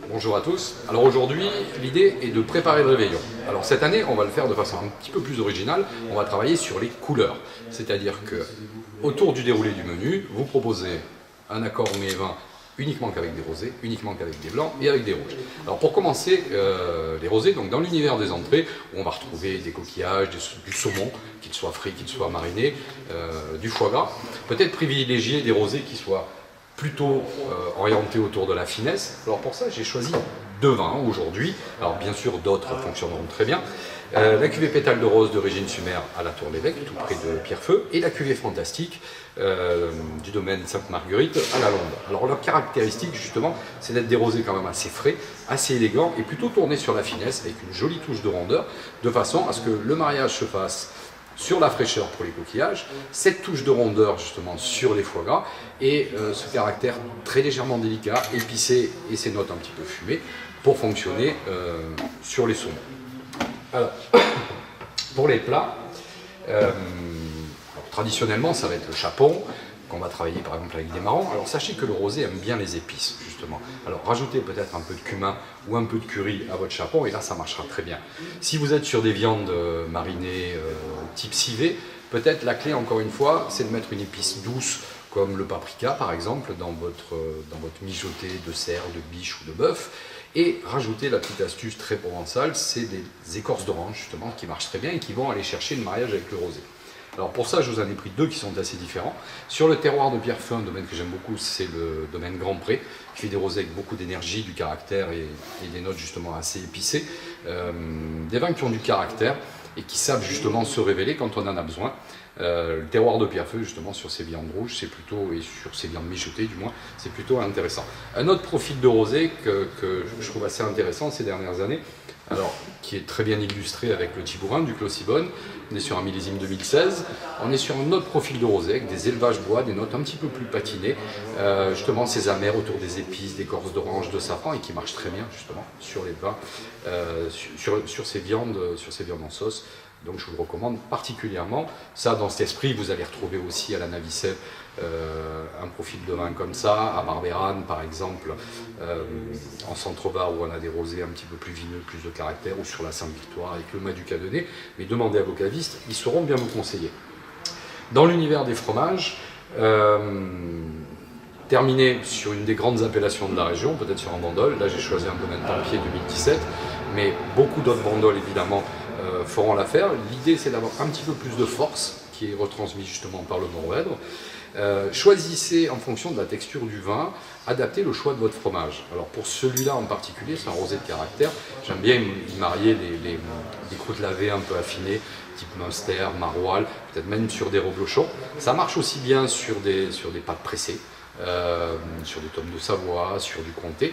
Bonjour à tous. Alors aujourd'hui, l'idée est de préparer le réveillon. Alors cette année, on va le faire de façon un petit peu plus originale. On va travailler sur les couleurs. C'est-à-dire que autour du déroulé du menu, vous proposez un accord mets et vin uniquement qu'avec des rosés, uniquement qu'avec des blancs et avec des rouges. Alors pour commencer, les rosés, donc dans l'univers des entrées, où on va retrouver des coquillages, du saumon, qu'il soit frit, qu'il soit mariné, du foie gras, peut-être privilégier des rosés qui soient plutôt orientés autour de la finesse. Alors pour ça, j'ai choisi deux vins aujourd'hui. Alors bien sûr, d'autres fonctionneront très bien. La cuvée Pétale de Rose de Régine Sumer à la Tour-l'Évêque, tout près de Pierrefeu, et la cuvée Fantastique du domaine Sainte-Marguerite à la Londe. Alors leur caractéristique justement, c'est d'être des rosés quand même assez frais, assez élégants et plutôt tournés sur la finesse avec une jolie touche de rondeur, de façon à ce que le mariage se fasse sur la fraîcheur pour les coquillages, cette touche de rondeur justement sur les foie gras et ce caractère très légèrement délicat, épicé et ces notes un petit peu fumées pour fonctionner sur les saumons. Alors, pour les plats, traditionnellement ça va être le chapon, qu'on va travailler par exemple avec des marrons. Alors sachez que le rosé aime bien les épices justement. Alors rajoutez peut-être un peu de cumin ou un peu de curry à votre chapon et là ça marchera très bien. Si vous êtes sur des viandes marinées type civet, peut-être la clé encore une fois c'est de mettre une épice douce comme le paprika par exemple dans votre mijoté de cerf, de biche ou de bœuf. Et rajouter la petite astuce très provençale, c'est des écorces d'orange justement qui marchent très bien et qui vont aller chercher le mariage avec le rosé. Alors pour ça, je vous en ai pris deux qui sont assez différents. Sur le terroir de Pierrefeu, un domaine que j'aime beaucoup, c'est le domaine Grand Pré, qui fait des rosés avec beaucoup d'énergie, du caractère et des notes justement assez épicées. Des vins qui ont du caractère et qui savent justement se révéler quand on en a besoin. Le terroir de Pierrefeu, justement, sur ces viandes rouges, c'est plutôt, et sur ces viandes mijotées du moins, c'est plutôt intéressant. Un autre profil de rosé que je trouve assez intéressant ces dernières années, alors qui est très bien illustré avec le Thibourin du Clos Sibonne, on est sur un millésime 2016, on est sur un autre profil de rosé avec des élevages bois, des notes un petit peu plus patinées, justement ces amers autour des épices, d'écorce d'orange, de safran et qui marchent très bien justement sur les vins, sur ces viandes en sauce. Donc je vous le recommande particulièrement. Ça, dans cet esprit, vous allez retrouver aussi à la Navicelle un profil de vin comme ça, à Barbérane par exemple, en Centre-Var où on a des rosés un petit peu plus vineux, plus de caractère, ou sur la Sainte-Victoire avec le Mas du Cadonnet. Mais demandez à vos cavistes, ils sauront bien vous conseiller. Dans l'univers des fromages, terminé sur une des grandes appellations de la région, peut-être sur un Bandol. Là j'ai choisi un domaine Tempier 2017, mais beaucoup d'autres Bandols évidemment feront l'affaire. L'idée c'est d'avoir un petit peu plus de force qui est retransmise justement par le Mourvèdre. Choisissez en fonction de la texture du vin, adaptez le choix de votre fromage. Alors pour celui-là en particulier, c'est un rosé de caractère. J'aime bien y marier des croûtes lavées un peu affinées, type Munster, Maroilles, peut-être même sur des reblochons. Ça marche aussi bien sur des pâtes pressées, sur des tomes de Savoie, sur du comté.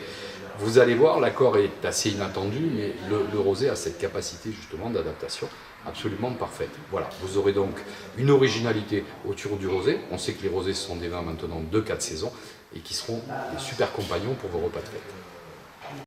Vous allez voir, l'accord est assez inattendu, mais le rosé a cette capacité justement d'adaptation absolument parfaite. Voilà, vous aurez donc une originalité autour du rosé. On sait que les rosés sont des vins maintenant de 4 saisons et qui seront des super compagnons pour vos repas de fête.